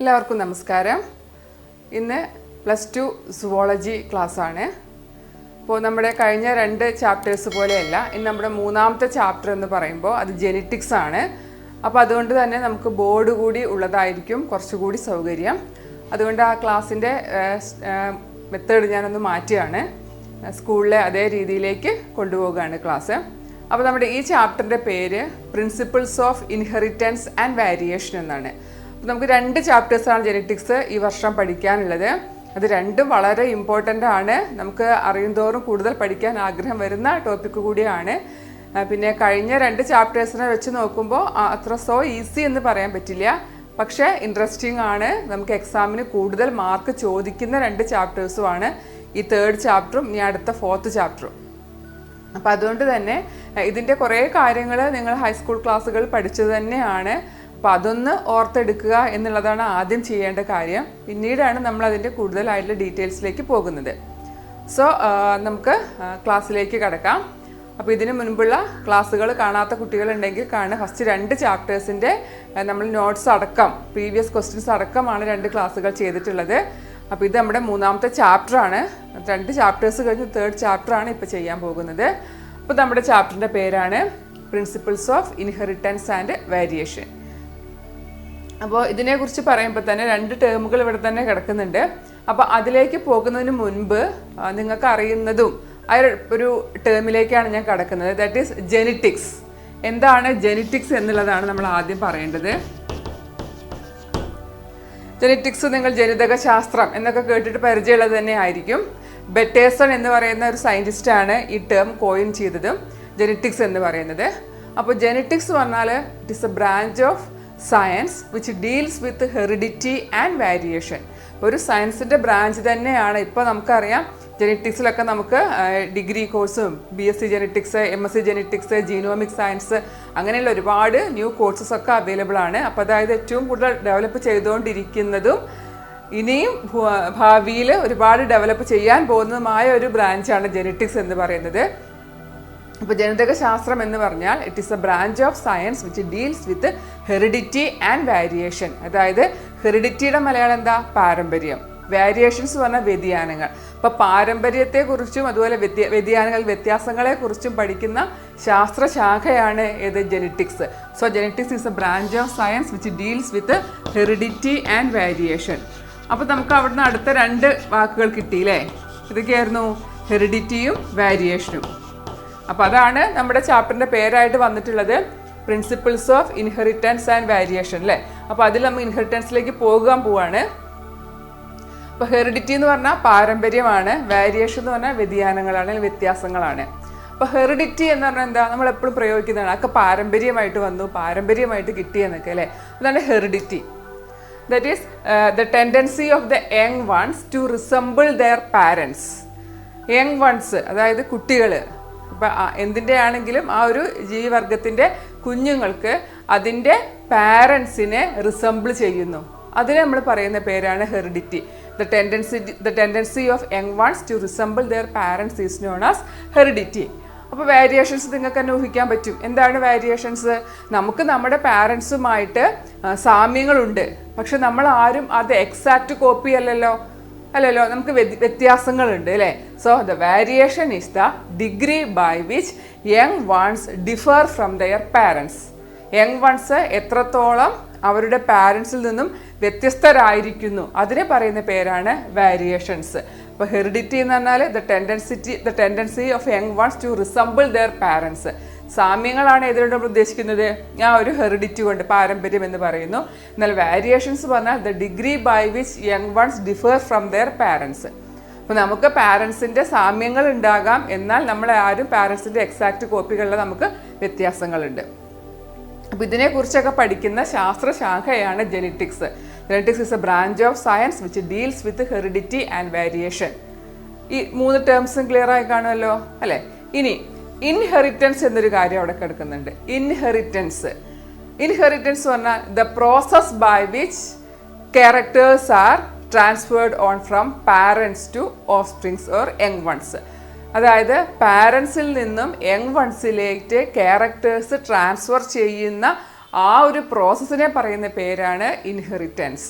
എല്ലാവർക്കും നമസ്കാരം. ഇന്ന് +2 സുവോളജി ക്ലാസ് ആണ്. അപ്പോൾ നമ്മുടെ കഴിഞ്ഞ 2 ചാപ്റ്റേഴ്സ് പോലെയല്ല, ഇന്ന് നമ്മുടെ മൂന്നാമത്തെ ചാപ്റ്റർ എന്ന് പറയുമ്പോൾ അത് ജെനറ്റിക്സ് ആണ്. അപ്പോൾ അതുകൊണ്ട് തന്നെ നമുക്ക് ബോർഡ് കൂടി ഉള്ളതായിരിക്കും കുറച്ചുകൂടി സൗകര്യം. അതുകൊണ്ട് ആ ക്ലാസ്സിൻ്റെ മെത്തേഡ് ഞാനൊന്ന് മാറ്റുകയാണ്. സ്കൂളിലെ അതേ രീതിയിലേക്ക് കൊണ്ടുപോവുകയാണ് ക്ലാസ്. അപ്പോൾ നമ്മുടെ ഈ ചാപ്റ്ററിൻ്റെ പേര് principles of inheritance and variation എന്നാണ്. അപ്പോൾ നമുക്ക് 2 ചാപ്റ്റേഴ്സാണ് ജെനറ്റിക്സ് ഈ വർഷം പഠിക്കാനുള്ളത്. അത് രണ്ടും വളരെ ഇമ്പോർട്ടൻ്റ് ആണ്. നമുക്ക് അറിയുന്തോറും കൂടുതൽ പഠിക്കാൻ ആഗ്രഹം വരുന്ന ടോപ്പിക്ക് കൂടിയാണ്. പിന്നെ കഴിഞ്ഞ 2 ചാപ്റ്റേഴ്സിനെ വെച്ച് നോക്കുമ്പോൾ അത്ര ഈസി എന്ന് പറയാൻ പറ്റില്ല. പക്ഷേ ഇൻട്രസ്റ്റിംഗ് ആണ്. നമുക്ക് എക്സാമിന് കൂടുതൽ മാർക്ക് ചോദിക്കുന്ന 2 ചാപ്റ്റേഴ്സുമാണ് ഈ 3rd ചാപ്റ്ററും ഇനി അടുത്ത 4th ചാപ്റ്ററും. അപ്പോൾ അതുകൊണ്ട് തന്നെ ഇതിൻ്റെ കുറേ കാര്യങ്ങൾ നിങ്ങൾ ഹൈസ്കൂൾ ക്ലാസ്സുകൾ പഠിച്ചത് തന്നെയാണ്. അപ്പോൾ അതൊന്ന് ഓർത്തെടുക്കുക എന്നുള്ളതാണ് ആദ്യം ചെയ്യേണ്ട കാര്യം. പിന്നീടാണ് നമ്മൾ അതിൻ്റെ കൂടുതലായിട്ടുള്ള ഡീറ്റെയിൽസിലേക്ക് പോകുന്നത്. സോ നമുക്ക് ക്ലാസ്സിലേക്ക് കടക്കാം. അപ്പോൾ ഇതിന് മുൻപുള്ള ക്ലാസ്സുകൾ കാണാത്ത കുട്ടികളുണ്ടെങ്കിൽ കാണുക. ഫസ്റ്റ് 2 ചാപ്റ്റേഴ്സിൻ്റെ നമ്മൾ നോട്ട്സ് അടക്കം പ്രീവിയസ് ക്വസ്റ്റ്യൻസ് അടക്കമാണ് 2 ക്ലാസ്സുകൾ ചെയ്തിട്ടുള്ളത്. അപ്പോൾ ഇത് നമ്മുടെ മൂന്നാമത്തെ ചാപ്റ്ററാണ്. 2 ചാപ്റ്റേഴ്സ് കഴിഞ്ഞ് 3rd ചാപ്റ്ററാണ് ഇപ്പോൾ ചെയ്യാൻ പോകുന്നത്. അപ്പോൾ നമ്മുടെ ചാപ്റ്ററിൻ്റെ പേരാണ് principles of inheritance and variation. അപ്പോൾ ഇതിനെക്കുറിച്ച് പറയുമ്പോൾ തന്നെ 2 ടേമുകൾ ഇവിടെ തന്നെ കിടക്കുന്നുണ്ട്. അപ്പോൾ അതിലേക്ക് പോകുന്നതിന് മുൻപ് നിങ്ങൾക്ക് അറിയുന്നതും ആ ഒരു ടേമിലേക്കാണ് ഞാൻ കിടക്കുന്നത്. That is genetics. എന്താണ് ജെനറ്റിക്സ് എന്നുള്ളതാണ് നമ്മൾ ആദ്യം പറയേണ്ടത്. ജെനറ്റിക്സ് നിങ്ങൾ ജനിതക ശാസ്ത്രം എന്നൊക്കെ കേട്ടിട്ട് പരിചയമുള്ളത് തന്നെ ആയിരിക്കും. ബെറ്റേഴ്സൺ എന്ന് പറയുന്ന ഒരു സയൻറ്റിസ്റ്റാണ് ഈ ടേം കോയിൻ ചെയ്തതും ജെനറ്റിക്സ് എന്ന് പറയുന്നത്. അപ്പോൾ ജെനറ്റിക്സ് പറഞ്ഞാൽ it is A branch of science which deals with heredity and variation. ഒരു സയൻസിൻ്റെ ബ്രാഞ്ച് തന്നെയാണ്. ഇപ്പോൾ നമുക്കറിയാം ജെനറ്റിക്സിലൊക്കെ നമുക്ക് ഡിഗ്രി കോഴ്സും BSc genetics, MSc genetics, genomic science അങ്ങനെയുള്ള ഒരുപാട് ന്യൂ കോഴ്സസ് ഒക്കെ അവൈലബിൾ ആണ്. അപ്പോൾ അതായത് ഏറ്റവും കൂടുതൽ ഡെവലപ്പ് ചെയ്തുകൊണ്ടിരിക്കുന്നതും ഇനിയും ഭാവിയിൽ ഒരുപാട് ഡെവലപ്പ് ചെയ്യാൻ പോകുന്നതുമായ ഒരു ബ്രാഞ്ചാണ് ജെനറ്റിക്സ് എന്ന് പറയുന്നത്. അപ്പോൾ ജനിതക ശാസ്ത്രം എന്ന് പറഞ്ഞാൽ it is A branch of science which deals with heredity and variation. അതായത് ഹെറിഡിറ്റിയുടെ മലയാളം എന്താ? പാരമ്പര്യം. വേരിയേഷൻസ് പറഞ്ഞാൽ വ്യതിയാനങ്ങൾ. അപ്പോൾ പാരമ്പര്യത്തെക്കുറിച്ചും അതുപോലെ വ്യത്യാസങ്ങളെക്കുറിച്ചും പഠിക്കുന്ന ശാസ്ത്രശാഖയാണ് ഏത്? Genetics. So genetics is A branch of science which deals with heredity and variation. അപ്പോൾ നമുക്ക് അവിടുന്ന് അടുത്ത 2 വാക്കുകൾ കിട്ടിയില്ലേ? ഇതൊക്കെയായിരുന്നു ഹെറിഡിറ്റിയും വേരിയേഷനും. അപ്പോൾ അതാണ് നമ്മുടെ ചാപ്റ്ററിൻ്റെ പേരായിട്ട് വന്നിട്ടുള്ളത്, principles of inheritance and variation അല്ലേ. അപ്പോൾ അതിൽ നമ്മൾ ഇൻഹെറിറ്റൻസിലേക്ക് പോവാണ്. അപ്പോൾ ഹെറിഡിറ്റി എന്ന് പറഞ്ഞാൽ പാരമ്പര്യമാണ്, വേരിയേഷൻ എന്ന് പറഞ്ഞാൽ വ്യതിയാനങ്ങളാണ്, വ്യത്യാസങ്ങളാണ്. അപ്പോൾ ഹെറിഡിറ്റി എന്ന് പറഞ്ഞാൽ എന്താ? നമ്മൾ എപ്പോഴും പ്രയോഗിക്കുന്നതാണ്. അതൊക്കെ പാരമ്പര്യമായിട്ട് വന്നു, പാരമ്പര്യമായിട്ട് കിട്ടിയെന്നൊക്കെ അല്ലേ. അതാണ് heredity. That is the tendency of the young ones to resemble their parents. Young ones അതായത് കുട്ടികൾ, ഇപ്പം എന്തിൻ്റെ ആണെങ്കിലും ആ ഒരു ജീവിവർഗത്തിൻ്റെ കുഞ്ഞുങ്ങൾക്ക് അതിൻ്റെ പാരൻസിനെ റിസംബിൾ ചെയ്യുന്നു. അതിനെ നമ്മൾ പറയുന്ന പേരാണ് heredity. The tendency of young ones to resemble their parents is known as heredity. അപ്പോൾ വേരിയേഷൻസ് നിങ്ങൾക്ക് തന്നെ ഊഹിക്കാൻ പറ്റും. എന്താണ് വേരിയേഷൻസ്? നമുക്ക് നമ്മുടെ പാരൻസുമായിട്ട് സാമ്യങ്ങളുണ്ട്, പക്ഷെ നമ്മൾ ആരും അത് എക്സാക്റ്റ് കോപ്പി അല്ലല്ലോ, നമുക്ക് വ്യത്യാസങ്ങളുണ്ട് അല്ലേ. So the variation is the degree by which young ones differ from their parents. Young ones എത്രത്തോളം അവരുടെ പാരൻസിൽ നിന്നും വ്യത്യസ്തരായിരിക്കുന്നു അതിനെ പറയുന്ന പേരാണ് വേരിയേഷൻസ്. ഇപ്പോൾ ഹെറിഡിറ്റി എന്ന് പറഞ്ഞാൽ the tendency of young ones to resemble their parents. സാമ്യങ്ങളാണ് ഇതിലൂടെ നമ്മൾ ഉദ്ദേശിക്കുന്നത് ആ ഒരു ഹെറിഡിറ്റി കൊണ്ട്, പാരമ്പര്യം എന്ന് പറയുന്നു. എന്നാൽ വേരിയേഷൻസ് പറഞ്ഞാൽ the degree by which young ones differ from their parents. അപ്പോൾ നമുക്ക് പാരൻസിൻ്റെ സാമ്യങ്ങൾ ഉണ്ടാകാം, എന്നാൽ നമ്മളെ ആരും പാരൻസിൻ്റെ എക്സാക്റ്റ് കോപ്പികളിൽ നമുക്ക് വ്യത്യാസങ്ങളുണ്ട്. അപ്പോൾ ഇതിനെക്കുറിച്ചൊക്കെ പഠിക്കുന്ന ശാസ്ത്രശാഖയാണ് genetics. Genetics is a branch of science which deals with heredity and variation. ഈ 3 ടേംസും ക്ലിയർ ആയി കാണുമല്ലോ അല്ലേ. ഇനി ഇൻഹെറിറ്റൻസ് എന്നൊരു കാര്യം അവിടെ കിടക്കുന്നുണ്ട്. ഇൻഹെറിറ്റൻസ് പറഞ്ഞാൽ the process by which characters are transferred on from parents to offsprings or young ones. അതായത് പാരൻസിൽ നിന്നും യങ് വൺസിലേക്ക് ക്യാരക്ടേഴ്സ് ട്രാൻസ്ഫർ ചെയ്യുന്ന ആ ഒരു പ്രോസസ്സിനെ പറയുന്ന പേരാണ് inheritance.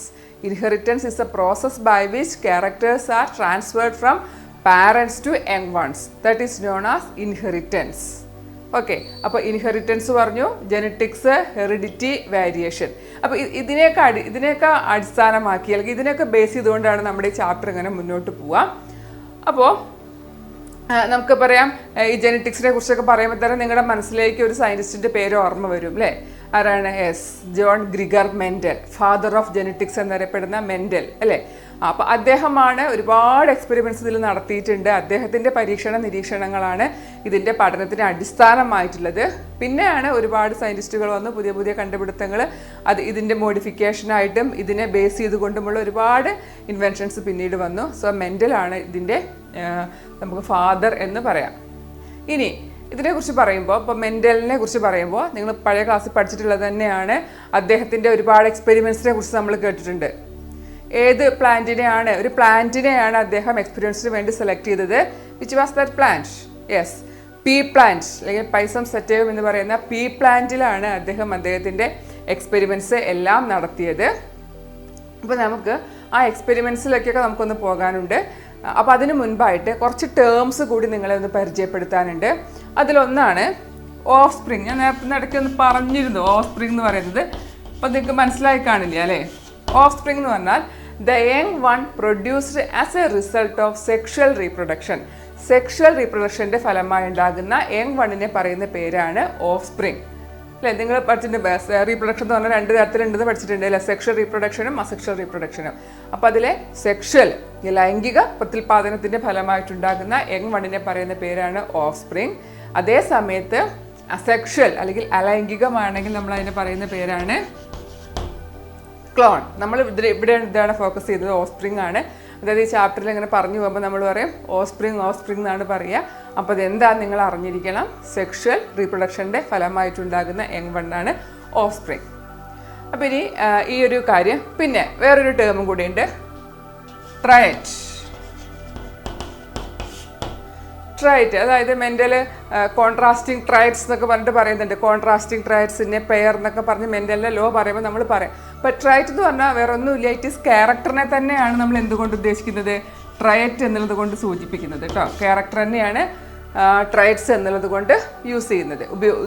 Inheritance is a process by which characters are transferred from parents to young ones. That is known as inheritance. Okay, അപ്പോൾ ഇൻഹെറിറ്റൻസ് പറഞ്ഞു, ജെനറ്റിക്സ്, ഹെറിഡിറ്റി, വേരിയേഷൻ. അപ്പോൾ ഇതിനെയൊക്കെ അടിസ്ഥാനമാക്കി അല്ലെങ്കിൽ ഇതിനെയൊക്കെ ബേസ് ചെയ്തുകൊണ്ടാണ് നമ്മുടെ ഈ ചാപ്റ്റർ ഇങ്ങനെ മുന്നോട്ട് പോവുക. അപ്പോൾ നമുക്ക് പറയാം, ഈ ജെനറ്റിക്സിനെ കുറിച്ചൊക്കെ പറയുമ്പോൾ തന്നെ നിങ്ങളുടെ മനസ്സിലേക്ക് ഒരു സയൻറ്റിസ്റ്റിൻ്റെ പേര് ഓർമ്മ വരും അല്ലേ? ആരാണ്? John Gregor Mendel, father of genetics എന്നറിയപ്പെടുന്ന മെൻഡൽ അല്ലേ? അപ്പോൾ അദ്ദേഹമാണ് ഒരുപാട് എക്സ്പെരിമെൻറ്റ്സ് ഇതിൽ നടത്തിയിട്ടുണ്ട്. അദ്ദേഹത്തിൻ്റെ നിരീക്ഷണങ്ങളാണ് ഇതിൻ്റെ പഠനത്തിന് അടിസ്ഥാനമായിട്ടുള്ളത്. പിന്നെയാണ് ഒരുപാട് സയൻറ്റിസ്റ്റുകൾ വന്ന് പുതിയ പുതിയ കണ്ടുപിടുത്തങ്ങൾ ഇതിൻ്റെ മോഡിഫിക്കേഷനായിട്ടും ഇതിനെ ബേസ് ചെയ്തുകൊണ്ടുമുള്ള ഒരുപാട് ഇൻവെൻഷൻസ് പിന്നീട് വന്നു. സോ മെൻഡലാണ് ഇതിൻ്റെ നമുക്ക് ഫാദർ എന്ന് പറയാം. ഇനി ഇതിനെക്കുറിച്ച് പറയുമ്പോൾ, ഇപ്പോൾ മെൻഡലിനെ കുറിച്ച് പറയുമ്പോൾ നിങ്ങൾ പഴയ ക്ലാസ്സിൽ പഠിച്ചിട്ടുള്ളത് തന്നെയാണ്. അദ്ദേഹത്തിൻ്റെ ഒരുപാട് എക്സ്പെരിമെൻറ്റ്സിനെ കുറിച്ച് നമ്മൾ കേട്ടിട്ടുണ്ട്. ഏത് പ്ലാന്റിനെയാണ്? ഒരു പ്ലാന്റിനെയാണ് അദ്ദേഹം എക്സ്പെരിമെൻറ്റ്സിന് വേണ്ടി സെലക്ട് ചെയ്തത്. Which was that plant? Yes, P plant അല്ലെങ്കിൽ പൈസം സെറ്റേം എന്ന് പറയുന്ന പീ പ്ലാന്റിലാണ് അദ്ദേഹത്തിൻ്റെ എക്സ്പെരിമെൻറ്റ്സ് എല്ലാം നടത്തിയത്. അപ്പോൾ നമുക്ക് ആ എക്സ്പെരിമെൻറ്റ്സിലേക്കൊക്കെ നമുക്കൊന്ന് പോകാനുണ്ട്. അപ്പോൾ അതിന് മുൻപായിട്ട് കുറച്ച് ടേംസ് കൂടി നിങ്ങളെ ഒന്ന് പരിചയപ്പെടുത്താനുണ്ട്. അതിലൊന്നാണ് ഓഫ് സ്പ്രിങ്. ഞാൻ നേരത്തെ ഇടയ്ക്ക് ഒന്ന് പറഞ്ഞിരുന്നു ഓഫ് സ്പ്രിങ് എന്ന് പറയുന്നത്. അപ്പോൾ നിങ്ങൾക്ക് മനസ്സിലായി കാണില്ല അല്ലേ? ഓഫ് സ്പ്രിങ് എന്ന് പറഞ്ഞാൽ the young one produced as a result of sexual reproduction. Sexual റീപ്രൊഡക്ഷൻ്റെ ഫലമായി ഉണ്ടാകുന്ന യങ് വണ്ണിനെ പറയുന്ന പേരാണ് ഓഫ് സ്പ്രിങ് അല്ലേ? നിങ്ങൾ പഠിച്ചിട്ടുണ്ട് റീപ്രൊഡക്ഷൻ എന്ന് പറഞ്ഞാൽ 2 തരത്തിലുണ്ടെന്ന് പഠിച്ചിട്ടുണ്ട് അല്ലേ? സെക്ഷൽ റീപ്രൊഡക്ഷനും അസെക്ഷൽ റീപ്രൊഡക്ഷനും. അപ്പോൾ അതിലെ സെക്ഷൽ ലൈംഗിക പ്രത്യുൽപാദനത്തിൻ്റെ ഫലമായിട്ടുണ്ടാകുന്ന യങ് വണ്ണിനെ പറയുന്ന പേരാണ് ഓഫ് സ്പ്രിങ്. അതേ സമയത്ത് അസെക്ഷൽ അല്ലെങ്കിൽ അലൈംഗികമാണെങ്കിൽ നമ്മൾ അതിനെ പറയുന്ന പേരാണ് ക്ലോൺ. നമ്മൾ ഇവിടെ ഇതാണ് ഫോക്കസ് ചെയ്തത്, ഓഫ് സ്പ്രിങ് ആണ്. അതായത് ഈ ചാപ്റ്ററിൽ ഇങ്ങനെ പറഞ്ഞു പോകുമ്പോൾ നമ്മൾ പറയും ഓഫ് സ്പ്രിങ് എന്നാണ് പറയുക. അപ്പോൾ അതെന്താണെന്ന് നിങ്ങൾ അറിഞ്ഞിരിക്കണം. സെക്ഷൽ റീപ്രൊഡക്ഷൻ്റെ ഫലമായിട്ടുണ്ടാകുന്ന യങ് വണ്ണാണ് ഓഫ് സ്പ്രിങ്. അപ്പോൾ ഇനി ഈ ഒരു കാര്യം, പിന്നെ വേറൊരു ടേമും കൂടിയുണ്ട്, ട്രയറ്റ്. അതായത് മെൻ്റൽ കോൺട്രാസ്റ്റിംഗ് ട്രയറ്റ്സ് എന്നൊക്കെ പറഞ്ഞിട്ട് പറയുന്നുണ്ട്. കോൺട്രാസ്റ്റിംഗ് ട്രയറ്റ്സിനെ പെയർ എന്നൊക്കെ പറഞ്ഞ് മെൻ്റലിൻ്റെ ലോ പറയുമ്പോൾ നമ്മൾ പറയും. അപ്പോൾ ട്രയറ്റ് എന്ന് പറഞ്ഞാൽ വേറെ ഒന്നുമില്ല, ഇറ്റ് ഈസ് ക്യാരക്ടറിനെ തന്നെയാണ് നമ്മൾ എന്തുകൊണ്ട് ഉദ്ദേശിക്കുന്നത്? ട്രയറ്റ് എന്നുള്ളത് കൊണ്ട് സൂചിപ്പിക്കുന്നത് കേട്ടോ. ക്യാരക്ടർ തന്നെയാണ് ട്രയറ്റ്സ് എന്നുള്ളത് കൊണ്ട്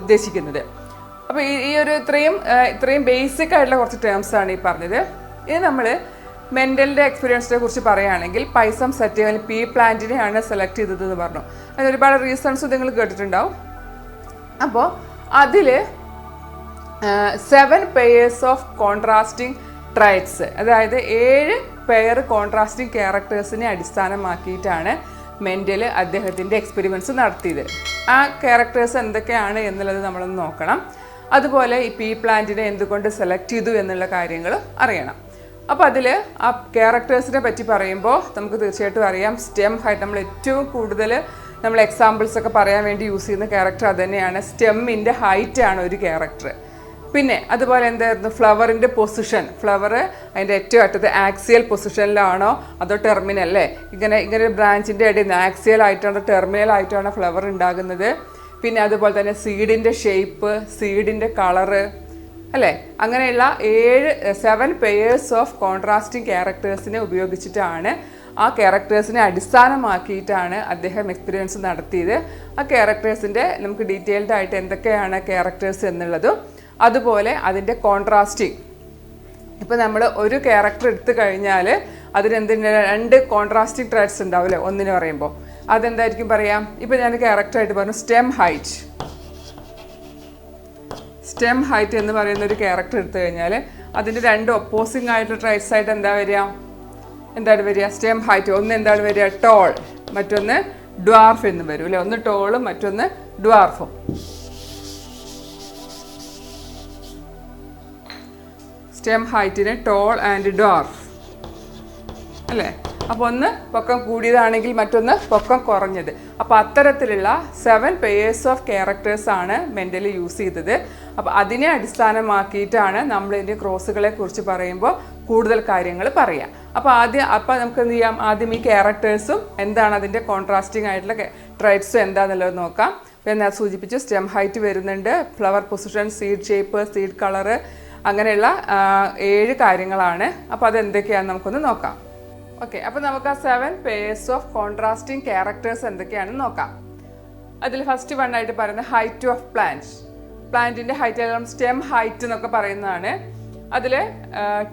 ഉദ്ദേശിക്കുന്നത്. അപ്പോൾ ഈ ഒരു ഇത്രയും ബേസിക് ആയിട്ടുള്ള കുറച്ച് ടേംസാണ് ഈ പറഞ്ഞത്. ഇനി നമ്മൾ മെൻ്റലിൻ്റെ എക്സ്പീരിയൻസിനെ കുറിച്ച് പറയുകയാണെങ്കിൽ പൈസം സെറ്റ് അല്ലെങ്കിൽ പീ പ്ലാന്റിനെയാണ് സെലക്ട് ചെയ്തതെന്ന് പറഞ്ഞു. അതിന് ഒരുപാട് റീസൺസ് നിങ്ങൾ കേട്ടിട്ടുണ്ടാവും. അപ്പോൾ അതിൽ 7 പെയേഴ്സ് ഓഫ് കോൺട്രാസ്റ്റിംഗ് ട്രയറ്റ്സ്, അതായത് 7 പെയർ കോൺട്രാസ്റ്റിംഗ് ക്യാരക്ടേഴ്സിനെ അടിസ്ഥാനമാക്കിയിട്ടാണ് മെൻ്റൽ അദ്ദേഹത്തിൻ്റെ എക്സ്പെരിമെൻറ്റ്സ് നടത്തിയത്. ആ ക്യാരക്ടേഴ്സ് എന്തൊക്കെയാണ് എന്നുള്ളത് നമ്മളൊന്ന് നോക്കണം. അതുപോലെ ഈ പീ പ്ലാന്റിനെ എന്തുകൊണ്ട് സെലക്ട് ചെയ്തു എന്നുള്ള കാര്യങ്ങളും അറിയണം. അപ്പോൾ അതിൽ ആ ക്യാരക്ടേഴ്സിനെ പറ്റി പറയുമ്പോൾ നമുക്ക് തീർച്ചയായിട്ടും അറിയാം, സ്റ്റെം ഹൈറ്റ്. നമ്മൾ ഏറ്റവും കൂടുതൽ നമ്മൾ എക്സാമ്പിൾസ് ഒക്കെ പറയാൻ വേണ്ടി യൂസ് ചെയ്യുന്ന ക്യാരക്ടർ അത് തന്നെയാണ്. സ്റ്റെമ്മിൻ്റെ ഹൈറ്റ് ആണ് ഒരു ക്യാരക്ടർ. പിന്നെ അതുപോലെ എന്തായിരുന്നു? ഫ്ലവറിൻ്റെ പൊസിഷൻ. ഫ്ലവർ അതിൻ്റെ ഏറ്റവും അറ്റത്ത് ആക്സിയൽ പൊസിഷനിലാണോ അതോ ടെർമിനൽ അല്ലേ? ഇങ്ങനെ ബ്രാഞ്ചിൻ്റെ ഇടയിൽ നിന്ന് ആക്സിയൽ ആയിട്ടാണോ ടെർമിനൽ ആയിട്ടാണോ ഫ്ലവർ ഉണ്ടാകുന്നത്? പിന്നെ അതുപോലെ തന്നെ സീഡിൻ്റെ ഷേപ്പ്, സീഡിൻ്റെ കളറ് അല്ലേ? അങ്ങനെയുള്ള 7 പെയേഴ്സ് ഓഫ് കോൺട്രാസ്റ്റിംഗ് ക്യാരക്ടേഴ്സിനെ ഉപയോഗിച്ചിട്ടാണ്, ആ ക്യാരക്ടേഴ്സിനെ അടിസ്ഥാനമാക്കിയിട്ടാണ് അദ്ദേഹം എക്സ്പീരിയൻസ് നടത്തിയത്. ആ ക്യാരക്ടേഴ്സിൻ്റെ നമുക്ക് ഡീറ്റെയിൽഡ് ആയിട്ട് എന്തൊക്കെയാണ് ക്യാരക്ടേഴ്സ് എന്നുള്ളതും അതുപോലെ അതിൻ്റെ കോൺട്രാസ്റ്റിംഗ്. ഇപ്പോൾ നമ്മൾ ഒരു ക്യാരക്ടർ എടുത്തു കഴിഞ്ഞാൽ അതിനെന്തിന് 2 കോൺട്രാസ്റ്റിംഗ് ട്രൈറ്റ്സ് ഉണ്ടാവില്ലേ ഒന്നിന് പറയുമ്പോൾ? അതെന്തായിരിക്കും പറയാം? ഇപ്പോൾ ഞാൻ ക്യാരക്ടറായിട്ട് പറഞ്ഞു സ്റ്റെം ഹൈറ്റ് എന്ന് പറയുന്ന ഒരു ക്യാരക്ടർ എടുത്തു കഴിഞ്ഞാൽ അതിൻ്റെ 2 ഒപ്പോസിങ് ആയിട്ടുള്ള ട്രൈറ്റ്സ് ആയിട്ട് എന്താണ് വരിക? Stem height. ഒന്ന് എന്താണ് വരിക? ടോൾ. മറ്റൊന്ന് ഡ്വാർഫ് എന്ന് വരും അല്ലേ? ഒന്ന് ടോളും മറ്റൊന്ന് ഡ്വാർഫും. സ്റ്റെം ഹൈറ്റിന് ടോൾ ആൻഡ് ഡ്വാർഫ് അല്ലേ? അപ്പോൾ ഒന്ന് പൊക്കം കൂടിയതാണെങ്കിൽ മറ്റൊന്ന് പൊക്കം കുറഞ്ഞത്. അപ്പോൾ അത്തരത്തിലുള്ള 7 പെയേഴ്സ് ഓഫ് ക്യാരക്ടേഴ്സാണ് മെൻ്റൽ യൂസ് ചെയ്തത്. അപ്പോൾ അതിനെ അടിസ്ഥാനമാക്കിയിട്ടാണ് നമ്മൾ ഇതിൻ്റെ ക്രോസുകളെ കുറിച്ച് പറയുമ്പോൾ കൂടുതൽ കാര്യങ്ങൾ പറയാം. അപ്പോൾ നമുക്ക് എന്ത് ചെയ്യാം? ആദ്യം ഈ ക്യാരക്ടേഴ്സും എന്താണ് അതിൻ്റെ കോൺട്രാസ്റ്റിംഗ് ആയിട്ടുള്ള ട്രൈറ്റ്സും എന്താണെന്നുള്ളത് നോക്കാം. അപ്പോൾ ഞാൻ സൂചിപ്പിച്ചു സ്റ്റെം ഹൈറ്റ് വരുന്നുണ്ട്, flower position, seed shape, seed colour, അങ്ങനെയുള്ള 7 കാര്യങ്ങളാണ്. അപ്പോൾ അതെന്തൊക്കെയാണെന്ന് നമുക്കൊന്ന് നോക്കാം. ഓക്കെ, അപ്പോൾ നമുക്ക് ആ 7 പേഴ്സ് ഓഫ് കോൺട്രാസ്റ്റിംഗ് ക്യാരക്ടേഴ്സ് എന്തൊക്കെയാണെന്ന് നോക്കാം. അതിൽ ഫസ്റ്റ് വൺ ആയിട്ട് പറയുന്നത് ഹൈറ്റ് ഓഫ് പ്ലാന്റിൻ്റെ ഹൈറ്റ്, അല്ലെങ്കിൽ സ്റ്റെം ഹൈറ്റ് എന്നൊക്കെ പറയുന്നതാണ്. അതിൽ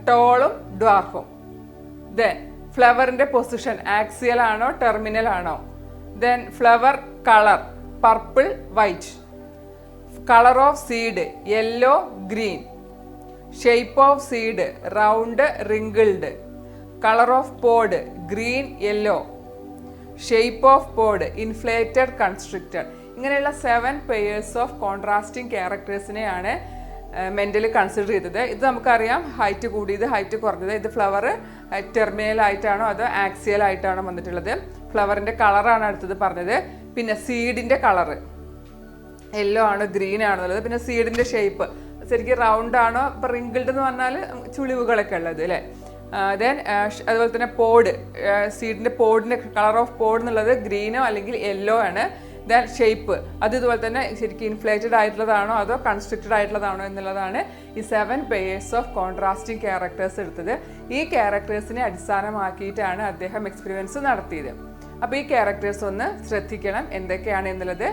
ടോളും ഡ്വാർഫും. ദെൻ ഫ്ലവറിൻ്റെ പൊസിഷൻ ആക്സിയൽ ആണോ ടെർമിനൽ ആണോ. Then flower colour purple white. Colour of seed yellow green. Shape of seed round wrinkled. Colour of pod green yellow. Shape of pod inflated constricted. ഇങ്ങനെയുള്ള 7 pairs of contrasting ക്യാരക്ടേഴ്സിനെയാണ് Mendel consider ചെയ്തത്. ഇത് നമുക്കറിയാം, height കൂടിയത് height കുറഞ്ഞത്. ഇത് flower terminal ആയിട്ടാണോ അതോ ആക്സിയൽ ആയിട്ടാണോ വന്നിട്ടുള്ളത്. ഫ്ലവറിൻ്റെ കളറാണ് അടുത്തത് പറഞ്ഞത്. പിന്നെ സീഡിൻ്റെ കളറ് യെല്ലോ ആണോ ഗ്രീൻ ആണോ എന്നുള്ളത്. പിന്നെ സീഡിൻ്റെ ഷേപ്പ് ശരിക്കും റൗണ്ട് ആണോ, ഇപ്പം റിങ്കിൾഡ് എന്ന് പറഞ്ഞാൽ ചുളിവുകളൊക്കെ ഉള്ളത് അല്ലേ. ദെൻ അതുപോലെ തന്നെ പോഡ്, സീഡിൻ്റെ പോഡിൻ്റെ കളർ ഓഫ് പോഡ് എന്നുള്ളത് ഗ്രീനോ അല്ലെങ്കിൽ യെല്ലോ ആണ്. ദെൻ ഷേപ്പ് അത് ഇതുപോലെ തന്നെ ശരിക്കും ഇൻഫ്ലേറ്റഡ് ആയിട്ടുള്ളതാണോ അതോ കൺസ്ട്രിക്റ്റഡ് ആയിട്ടുള്ളതാണോ എന്നുള്ളതാണ് ഈ 7 പെയേഴ്സ് ഓഫ് കോൺട്രാസ്റ്റിംഗ് ക്യാരക്ടേഴ്സ് എടുത്തത്. ഈ ക്യാരക്ടേഴ്സിനെ അടിസ്ഥാനമാക്കിയിട്ടാണ് അദ്ദേഹം എക്സ്പെരിമെൻറ്റ്സ് നടത്തിയത്. അപ്പോൾ ഈ ക്യാരക്ടേഴ്സ് ഒന്ന് ശ്രദ്ധിക്കണം എന്തൊക്കെയാണ് എന്നുള്ളത്.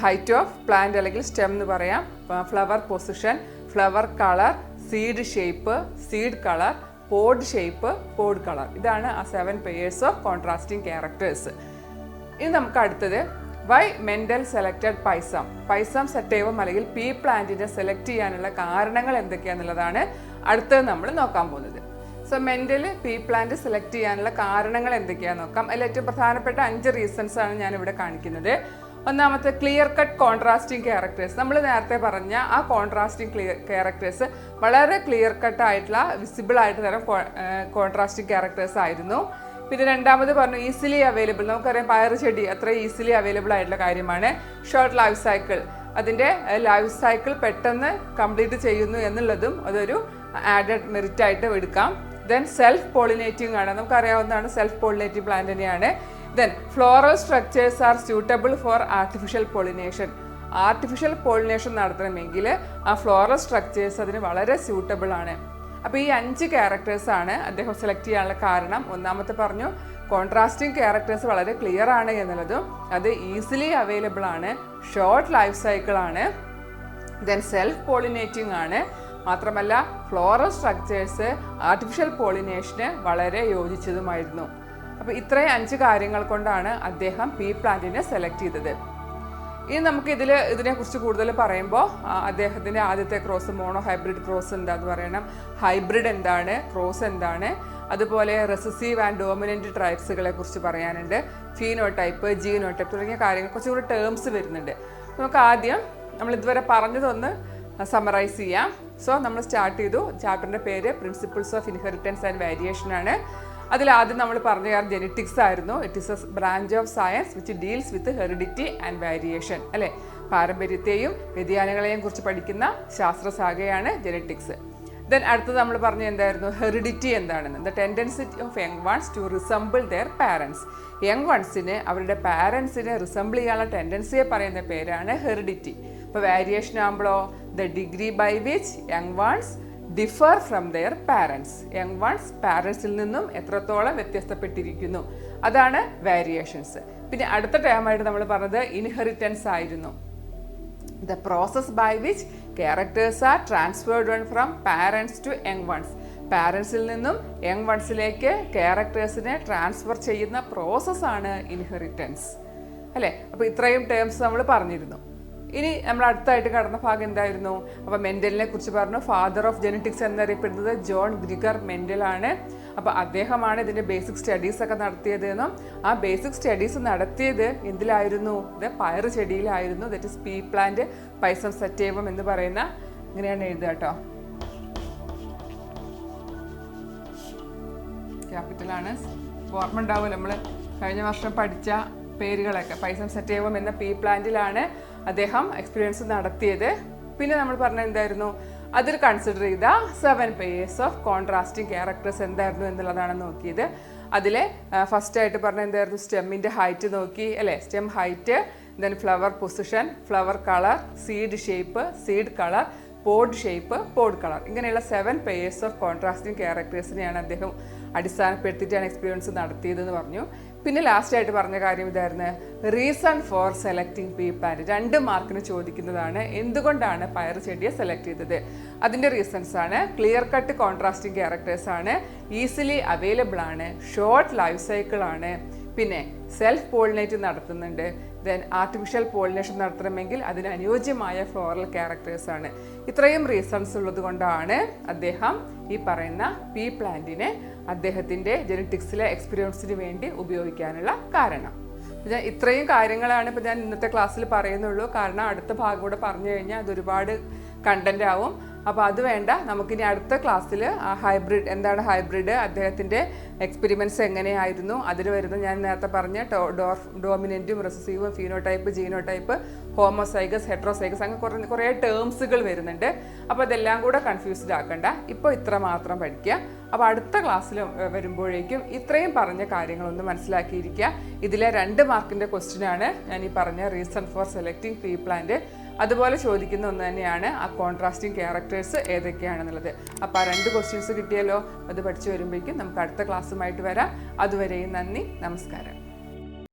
ഹൈറ്റ് ഓഫ് പ്ലാന്റ് അല്ലെങ്കിൽ സ്റ്റെം എന്ന് പറയാം, flower position, flower colour, seed shape, seed colour, pod shape, pod colour. ഇതാണ് ആ 7 പെയേഴ്സ് ഓഫ് കോൺട്രാസ്റ്റിംഗ് ക്യാരക്ടേഴ്സ്. ഇനി നമുക്ക് അടുത്തത് വൈ മെൻ്റൽ സെലക്റ്റഡ് പൈസം സെറ്റേവം അല്ലെങ്കിൽ പീ പ്ലാന്റിനെ സെലക്ട് ചെയ്യാനുള്ള കാരണങ്ങൾ എന്തൊക്കെയാണെന്നുള്ളതാണ് അടുത്തത് നമ്മൾ നോക്കാൻ പോകുന്നത്. So mental P plant select ചെയ്യാനുള്ള കാരണങ്ങൾ എന്തൊക്കെയാണെന്ന് നോക്കാം. അതിൽ ഏറ്റവും പ്രധാനപ്പെട്ട 5 റീസൺസ് ആണ് ഞാനിവിടെ കാണിക്കുന്നത്. ഒന്നാമത്തെ ക്ലിയർ കട്ട് കോൺട്രാസ്റ്റിംഗ് ക്യാരക്ടേഴ്സ്. നമ്മൾ നേരത്തെ പറഞ്ഞ ആ കോൺട്രാസ്റ്റിംഗ് ക്യാരക്ടേഴ്സ് വളരെ ക്ലിയർ കട്ട് ആയിട്ടുള്ള വിസിബിൾ ആയിട്ട് തരം കോൺട്രാസ്റ്റിംഗ് ക്യാരക്ടേഴ്സ് ആയിരുന്നു. പിന്നെ രണ്ടാമത് പറഞ്ഞു ഈസിലി അവൈലബിൾ. നമുക്കറിയാം പയർ ചെടി അത്ര ഈസിലി അവൈലബിൾ ആയിട്ടുള്ള കാര്യമാണ്. ഷോർട്ട് ലൈഫ് സൈക്കിൾ, അതിൻ്റെ ലൈഫ് സൈക്കിൾ പെട്ടെന്ന് കംപ്ലീറ്റ് ചെയ്യുന്നു എന്നുള്ളതും അതൊരു ആഡഡ് മെറിറ്റ് ആയിട്ട് എടുക്കാം. ദെൻ സെൽഫ് പോളിനേറ്റിംഗ് ആണ്, നമുക്കറിയാവുന്നതാണ്, സെൽഫ് പോളിനേറ്റിംഗ് പ്ലാന്റ് തന്നെയാണ്. Then floral structures R suitable for artificial pollination. Artificial pollination നടത്തണമെങ്കിൽ ആ ഫ്ലോറൽ സ്ട്രക്ചേഴ്സ് അതിന് വളരെ സ്യൂട്ടബിൾ ആണ്. അപ്പോൾ ഈ 5 ക്യാരക്ടേഴ്സാണ് അദ്ദേഹം സെലക്ട് ചെയ്യാനുള്ള കാരണം. ഒന്നാമത്തെ പറഞ്ഞു കോൺട്രാസ്റ്റിംഗ് ക്യാരക്ടേഴ്സ് വളരെ ക്ലിയർ ആണ് എന്നുള്ളതും അത് ഈസിലി അവൈലബിൾ ആണ്, ഷോർട്ട് ലൈഫ് സൈക്കിൾ ആണ്, ദെൻ സെൽഫ് പോളിനേറ്റിംഗ് ആണ്, മാത്രമല്ല ഫ്ലോറൽ സ്ട്രക്ചേഴ്സ് ആർട്ടിഫിഷ്യൽ പോളിനേഷന് വളരെ യോജിച്ചതുമായിരുന്നു. അപ്പോൾ ഇത്രയും 5 കാര്യങ്ങൾ കൊണ്ടാണ് അദ്ദേഹം പീ പ്ലാന്റിനെ സെലക്ട് ചെയ്തത്. ഇനി നമുക്ക് ഇതിനെക്കുറിച്ച് കൂടുതൽ പറയുമ്പോൾ അദ്ദേഹത്തിൻ്റെ ആദ്യത്തെ ക്രോസ് മോണോ ഹൈബ്രിഡ് ക്രോസ് എന്താന്ന് പറയണം, ഹൈബ്രിഡ് എന്താണ്, ക്രോസ് എന്താണ്, അതുപോലെ റെസസീവ് ആൻഡ് ഡോമിനൻ്റ് ട്രൈബ്സുകളെ കുറിച്ച് പറയാനുണ്ട്, ഫീനോടൈപ്പ്, ജീനോടൈപ്പ് തുടങ്ങിയ കാര്യങ്ങൾ കുറച്ചുകൂടി ടേംസ് വരുന്നുണ്ട്. നമുക്ക് ആദ്യം നമ്മൾ ഇതുവരെ പറഞ്ഞതൊന്ന് സമ്മറൈസ് ചെയ്യാം. സോ നമ്മൾ സ്റ്റാർട്ട് ചെയ്തു. ചാപ്റ്ററിൻ്റെ പേര് principles of inheritance and variation ആണ്. അതിലാദ്യം നമ്മൾ പറഞ്ഞ കാര്യം ജെനറ്റിക്സ് ആയിരുന്നു. It is A branch of science which deals with heredity and variation അല്ലേ. പാരമ്പര്യത്തെയും വ്യതിയാനങ്ങളെയും കുറിച്ച് പഠിക്കുന്ന ശാസ്ത്രശാഖയാണ് ജെനറ്റിക്സ്. ദെൻ അടുത്തത് നമ്മൾ പറഞ്ഞ എന്തായിരുന്നു, ഹെറിഡിറ്റി എന്താണെന്ന്. The tendency of young ones to resemble their parents. Young വൺസിന് അവരുടെ പാരൻസിനെ റിസംബിൾ ചെയ്യാനുള്ള ടെൻഡൻസിയെ പറയുന്ന പേരാണ് ഹെറിഡിറ്റി. ഇപ്പോൾ വേരിയേഷൻ ആകുമ്പോഴോ the degree by which young ones differ from their parents. Young ones പാരൻസിൽ നിന്നും എത്രത്തോളം വ്യത്യസ്തപ്പെട്ടിരിക്കുന്നു, അതാണ് വേരിയേഷൻസ്. പിന്നെ അടുത്ത ടേമായിട്ട് നമ്മൾ പറഞ്ഞത് ഇൻഹെറിറ്റൻസ് ആയിരുന്നു. The process by which characters are transferred from parents to young ones. പാരൻസിൽ നിന്നും യങ് വൺസിലേക്ക് ക്യാരക്ടേഴ്സിനെ ട്രാൻസ്ഫർ ചെയ്യുന്ന പ്രോസസ്സാണ് ഇൻഹെറിറ്റൻസ് അല്ലേ. അപ്പോൾ ഇത്രയും ടേംസ് നമ്മൾ പറഞ്ഞിരുന്നു. ഇനി നമ്മൾ അടുത്തായിട്ട് കടന്ന ഭാഗം എന്തായിരുന്നു, അപ്പോൾ മെൻ്റലിനെ കുറിച്ച് പറഞ്ഞു. ഫാദർ ഓഫ് ജെനറ്റിക്സ് എന്നറിയപ്പെടുന്നത് ജോൺ ഗ്രിഗർ മെൻ്റൽ ആണ്. അപ്പോൾ അദ്ദേഹമാണ് ഇതിൻ്റെ ബേസിക് സ്റ്റഡീസ് ഒക്കെ നടത്തിയതെന്നും ആ ബേസിക് സ്റ്റഡീസ് നടത്തിയത് എന്തിലായിരുന്നു, ഇത് പയർ ചെടിയിലായിരുന്നു. ദറ്റ് ഇസ് പീ പ്ലാന്റ് പൈസം സെറ്റേവം എന്ന് പറയുന്ന, ഇങ്ങനെയാണ് എഴുതുക കേട്ടോ, ക്യാപിറ്റലാണ്. ഓർമ്മ ഉണ്ടാവുമല്ലോ നമ്മൾ കഴിഞ്ഞ വർഷം പഠിച്ച പേരുകളൊക്കെ. പൈസം സെറ്റേവം എന്ന പീ പ്ലാന്റിലാണ് അദ്ദേഹം എക്സ്പീരിയൻസ് നടത്തിയത്. പിന്നെ നമ്മൾ പറഞ്ഞ എന്തായിരുന്നു, അതിൽ കൺസിഡർ ചെയ്ത 7 പെയേഴ്സ് ഓഫ് കോൺട്രാസ്റ്റിംഗ് ക്യാരക്ടേഴ്സ് എന്തായിരുന്നു എന്നുള്ളതാണ് നോക്കിയത്. അതിൽ ഫസ്റ്റായിട്ട് പറഞ്ഞ എന്തായിരുന്നു, സ്റ്റെമ്മിൻ്റെ ഹൈറ്റ് നോക്കി അല്ലേ. Stem height, then flower position, flower colour, seed shape, seed colour, pod shape, pod colour, ഇങ്ങനെയുള്ള 7 പെയേഴ്സ് ഓഫ് കോൺട്രാസ്റ്റിംഗ് ക്യാരക്ടേഴ്സിനെയാണ് അദ്ദേഹം അടിസ്ഥാനപ്പെടുത്തിയിട്ടാണ് എക്സ്പീരിയൻസ് നടത്തിയതെന്ന് പറഞ്ഞു. പിന്നെ ലാസ്റ്റായിട്ട് പറഞ്ഞ കാര്യം ഇതായിരുന്നു, reason for selecting P plant. 2 മാർക്കിന് ചോദിക്കുന്നതാണ്, എന്തുകൊണ്ടാണ് പയർ ചെടിയെ സെലക്ട് ചെയ്തത്. അതിൻ്റെ റീസൺസ് ആണ് ക്ലിയർ കട്ട് കോൺട്രാസ്റ്റിംഗ് ക്യാരക്ടേഴ്സ് ആണ്, ഈസിലി അവൈലബിൾ ആണ്, ഷോർട്ട് ലൈഫ് സൈക്കിൾ ആണ്, പിന്നെ സെൽഫ് പോളിനേറ്റ് നടത്തുന്നുണ്ട്, ദെൻ ആർട്ടിഫിഷ്യൽ പോളിനേഷൻ നടത്തണമെങ്കിൽ അതിന് അനുയോജ്യമായ ഫ്ലോറൽ ക്യാരക്ടേഴ്സ് ആണ്. ഇത്രയും റീസൺസ് ഉള്ളത് കൊണ്ടാണ് അദ്ദേഹം ഈ പറയുന്ന പീ പ്ലാന്റിനെ അദ്ദേഹത്തിൻ്റെ ജെനറ്റിക്സിലെ എക്സ്പീരിയൻസിന് വേണ്ടി ഉപയോഗിക്കാനുള്ള കാരണം. ഇത്രയും കാര്യങ്ങളാണ് ഇപ്പോൾ ഞാൻ ഇന്നത്തെ ക്ലാസ്സിൽ പറയുന്നുള്ളൂ. കാരണം അടുത്ത ഭാഗം കൂടെ പറഞ്ഞു കഴിഞ്ഞാൽ അതൊരുപാട് കണ്ടന്റ് ആവും. അപ്പോൾ അത് വേണ്ട, നമുക്കിനി അടുത്ത ക്ലാസ്സിൽ ഹൈബ്രിഡ് എന്താണ് ഹൈബ്രിഡ്, അദ്ദേഹത്തിൻ്റെ എക്സ്പെരിമെൻറ്റ്സ് എങ്ങനെയായിരുന്നു, അതിൽ വരുന്ന ഞാൻ നേരത്തെ പറഞ്ഞ ഡോമിനൻറ്റും റെസസീവും ഫീനോടൈപ്പ്, ജീനോടൈപ്പ്, ഹോമോസൈഗസ്, ഹെട്രോസൈഗസ്, അങ്ങനെ കുറേ ടേംസുകൾ വരുന്നുണ്ട്. അപ്പോൾ അതെല്ലാം കൂടെ കൺഫ്യൂസ്ഡ് ആക്കണ്ട, ഇപ്പോൾ ഇത്ര മാത്രം പഠിക്കുക. അപ്പോൾ അടുത്ത ക്ലാസ്സിൽ വരുമ്പോഴേക്കും ഇത്രയും പറഞ്ഞ കാര്യങ്ങളൊന്ന് മനസ്സിലാക്കിയിരിക്കുക. ഇതിലെ 2 മാർക്കിൻ്റെ ക്വസ്റ്റ്യനാണ് ഞാൻ ഈ പറഞ്ഞ reason for selecting P plant. അതുപോലെ ചോദിക്കുന്ന ഒന്ന് തന്നെയാണ് ആ കോൺട്രാസ്റ്റിംഗ് ക്യാരക്ടേഴ്സ് ഏതൊക്കെയാണെന്നുള്ളത്. അപ്പോൾ ആ 2 ക്വസ്റ്റ്യൻസ് കിട്ടിയല്ലോ. അത് പഠിച്ചു വരുമ്പോഴേക്കും നമുക്ക് അടുത്ത ക്ലാസ്സുമായിട്ട് വരാം. അതുവരെയും നന്ദി, നമസ്കാരം.